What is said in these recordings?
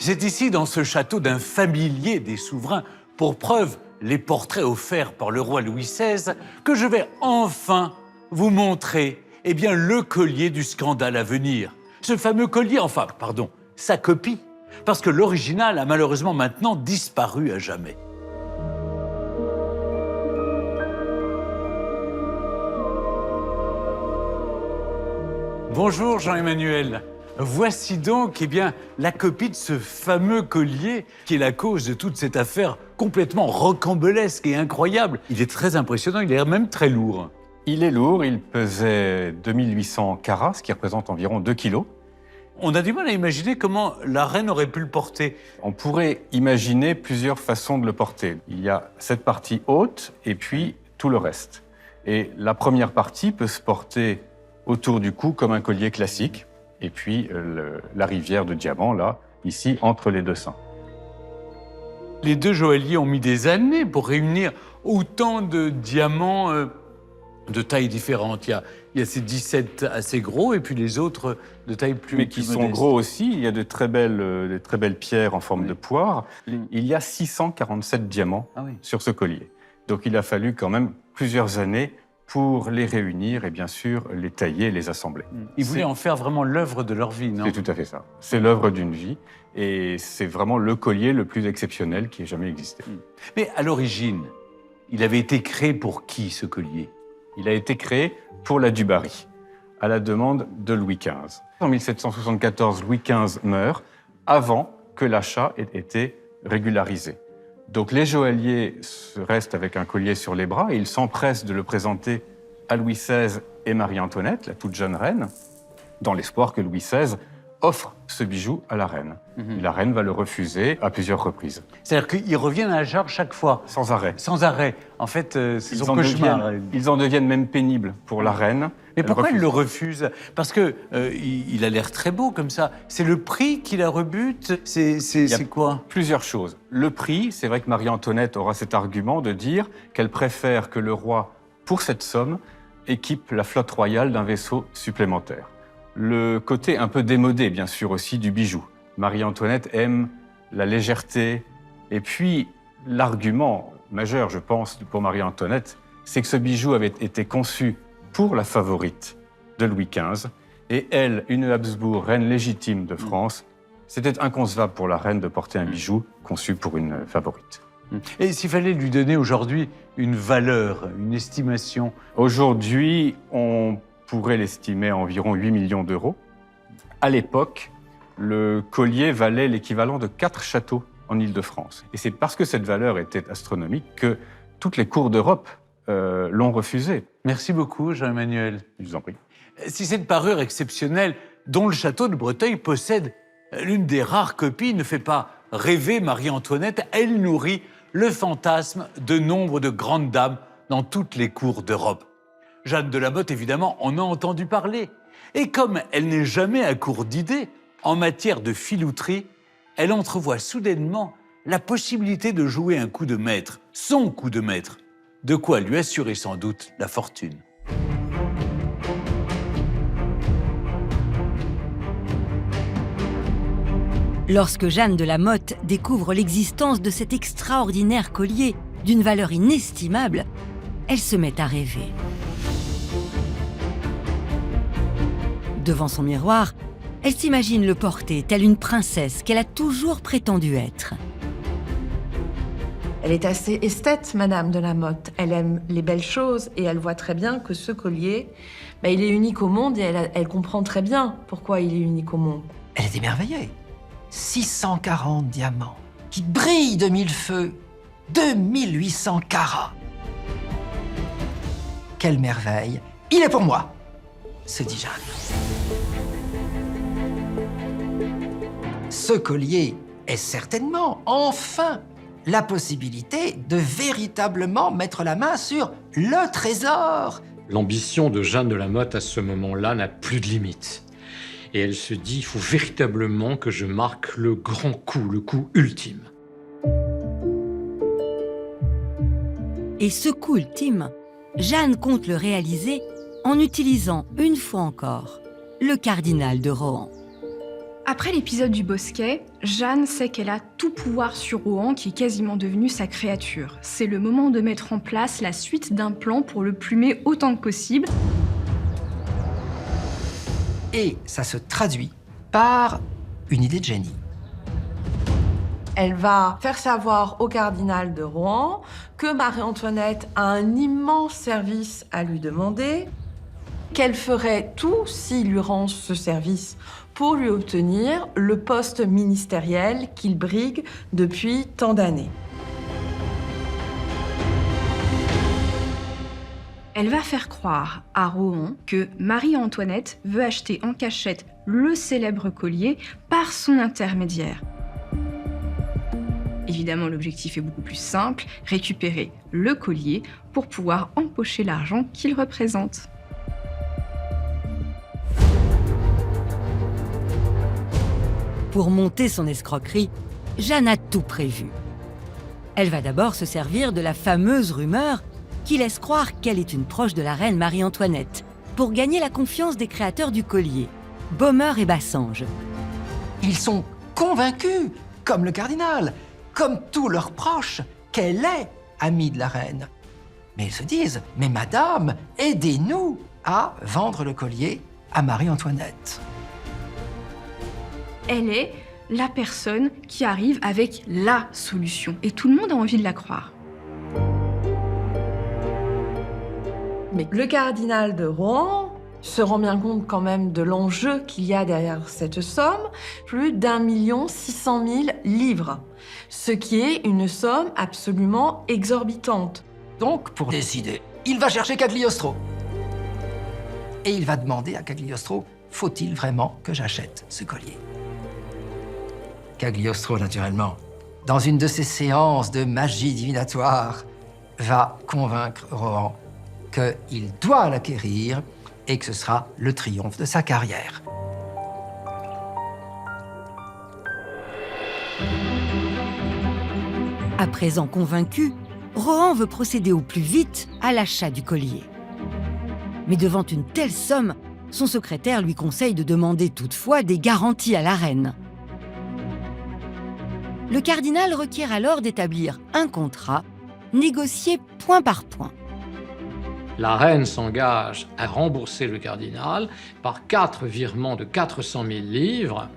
C'est ici, dans ce château d'un familier des souverains, pour preuve les portraits offerts par le roi Louis XVI, que je vais enfin vous montrer le collier du scandale à venir. Ce fameux collier, sa copie, parce que l'original a malheureusement maintenant disparu à jamais. Bonjour Jean-Emmanuel. Voici donc la copie de ce fameux collier qui est la cause de toute cette affaire complètement rocambolesque et incroyable. Il est très impressionnant, il est même très lourd. Il est lourd, il pesait 2800 carats, ce qui représente environ 2 kilos. On a du mal à imaginer comment la reine aurait pu le porter. On pourrait imaginer plusieurs façons de le porter. Il y a cette partie haute et puis tout le reste. Et la première partie peut se porter autour du cou comme un collier classique. Et puis la rivière de diamants, là, ici, entre les deux seins. Les deux joailliers ont mis des années pour réunir autant de diamants de tailles différentes. Il y a ces 17 assez gros et puis les autres de taille plus Mais qui sont modeste. gros aussi. Il y a de très belles pierres en forme de poire. Il y a 647 diamants sur ce collier. Donc il a fallu quand même plusieurs années pour les réunir et bien sûr les tailler et les assembler. Ils voulaient en faire vraiment l'œuvre de leur vie, non? C'est tout à fait ça. C'est l'œuvre d'une vie et c'est vraiment le collier le plus exceptionnel qui ait jamais existé. Mais à l'origine, il avait été créé pour qui, ce collier? Il a été créé pour la Dubarry, à la demande de Louis XV. En 1774, Louis XV meurt avant que l'achat ait été régularisé. Donc les joailliers restent avec un collier sur les bras et ils s'empressent de le présenter à Louis XVI et Marie-Antoinette, la toute jeune reine, dans l'espoir que Louis XVI offre ce bijou à la reine. Et la reine va le refuser à plusieurs reprises. C'est-à-dire qu'ils reviennent à la charge chaque fois? Sans arrêt. Sans arrêt. En fait, c'est son cauchemar. Ils en deviennent même pénibles pour la reine. Mais pourquoi il le refuse? Parce que il a l'air très beau comme ça. C'est le prix qui la rebute? C'est quoi? Plusieurs choses. Le prix, c'est vrai que Marie-Antoinette aura cet argument de dire qu'elle préfère que le roi, pour cette somme, équipe la flotte royale d'un vaisseau supplémentaire. Le côté un peu démodé, bien sûr, aussi du bijou. Marie-Antoinette aime la légèreté. Et puis, l'argument majeur, je pense, pour Marie-Antoinette, c'est que ce bijou avait été conçu pour la favorite de Louis XV. Et elle, une Habsbourg, reine légitime de France, c'était inconcevable pour la reine de porter un bijou conçu pour une favorite. Et s'il fallait lui donner aujourd'hui une valeur, une estimation? Aujourd'hui, on pourrait l'estimer à environ 8 millions d'euros. À l'époque, le collier valait l'équivalent de 4 châteaux en Île-de-France. Et c'est parce que cette valeur était astronomique que toutes les cours d'Europe l'ont refusé. Merci beaucoup, Jean-Emmanuel. Je vous en prie. Si cette parure exceptionnelle, dont le château de Breteuil possède l'une des rares copies, ne fait pas rêver Marie-Antoinette, elle nourrit le fantasme de nombre de grandes dames dans toutes les cours d'Europe. Jeanne de la Motte, évidemment, en a entendu parler. Et comme elle n'est jamais à court d'idées, en matière de filouterie, elle entrevoit soudainement la possibilité de jouer un coup de maître, son coup de maître, de quoi lui assurer sans doute la fortune. Lorsque Jeanne de la Motte découvre l'existence de cet extraordinaire collier d'une valeur inestimable, elle se met à rêver. Devant son miroir, elle s'imagine le porter telle une princesse qu'elle a toujours prétendu être. Elle est assez esthète, Madame de la Motte. Elle aime les belles choses et elle voit très bien que ce collier, il est unique au monde et elle comprend très bien pourquoi il est unique au monde. Elle est émerveillée. 640 diamants qui brillent de mille feux, 2800 carats. Quelle merveille! Il est pour moi, se dit Jeanne. Ce collier est certainement, enfin, la possibilité de véritablement mettre la main sur le trésor. L'ambition de Jeanne de la Motte à ce moment-là n'a plus de limite. Et elle se dit, il faut véritablement que je marque le grand coup, le coup ultime. Et ce coup ultime, Jeanne compte le réaliser en utilisant une fois encore le cardinal de Rohan. Après l'épisode du bosquet, Jeanne sait qu'elle a tout pouvoir sur Rohan qui est quasiment devenu sa créature. C'est le moment de mettre en place la suite d'un plan pour le plumer autant que possible. Et ça se traduit par une idée de génie. Elle va faire savoir au cardinal de Rohan que Marie-Antoinette a un immense service à lui demander, qu'elle ferait tout s'il lui rend ce service pour lui obtenir le poste ministériel qu'il brigue depuis tant d'années. Elle va faire croire à Rohan que Marie-Antoinette veut acheter en cachette le célèbre collier par son intermédiaire. Évidemment, l'objectif est beaucoup plus simple, récupérer le collier pour pouvoir empocher l'argent qu'il représente. Pour monter son escroquerie, Jeanne a tout prévu. Elle va d'abord se servir de la fameuse rumeur qui laisse croire qu'elle est une proche de la reine Marie-Antoinette pour gagner la confiance des créateurs du collier, Baumeler et Bassange. Ils sont convaincus, comme le cardinal, comme tous leurs proches, qu'elle est amie de la reine. Mais ils se disent, mais madame, aidez-nous à vendre le collier à Marie-Antoinette. Elle est la personne qui arrive avec la solution. Et tout le monde a envie de la croire. Mais le cardinal de Rohan se rend bien compte quand même de l'enjeu qu'il y a derrière cette somme, plus d'1 600 000 livres, ce qui est une somme absolument exorbitante. Donc, pour décider, il va chercher Cagliostro. Et il va demander à Cagliostro, faut-il vraiment que j'achète ce collier ? Cagliostro, naturellement, dans une de ses séances de magie divinatoire, va convaincre Rohan qu'il doit l'acquérir et que ce sera le triomphe de sa carrière. À présent convaincu, Rohan veut procéder au plus vite à l'achat du collier. Mais devant une telle somme, son secrétaire lui conseille de demander toutefois des garanties à la reine. Le cardinal requiert alors d'établir un contrat, négocié point par point. La reine s'engage à rembourser le cardinal par 4 virements de 400 000 livres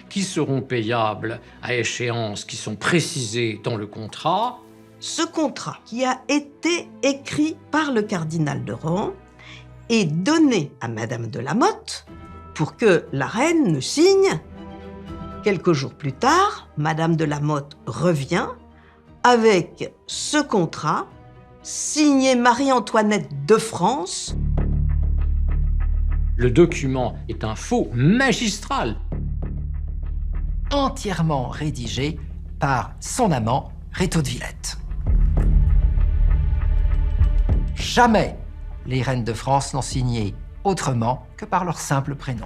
qui seront payables à échéances qui sont précisées dans le contrat. Ce contrat, qui a été écrit par le cardinal de Rohan, est donné à Madame de la Motte pour que la reine le signe. Quelques jours plus tard, Madame de la Motte revient avec ce contrat signé Marie-Antoinette de France. Le document est un faux magistral. Entièrement rédigé par son amant, Rétaux de Villette. Jamais les reines de France n'ont signé autrement que par leur simple prénom.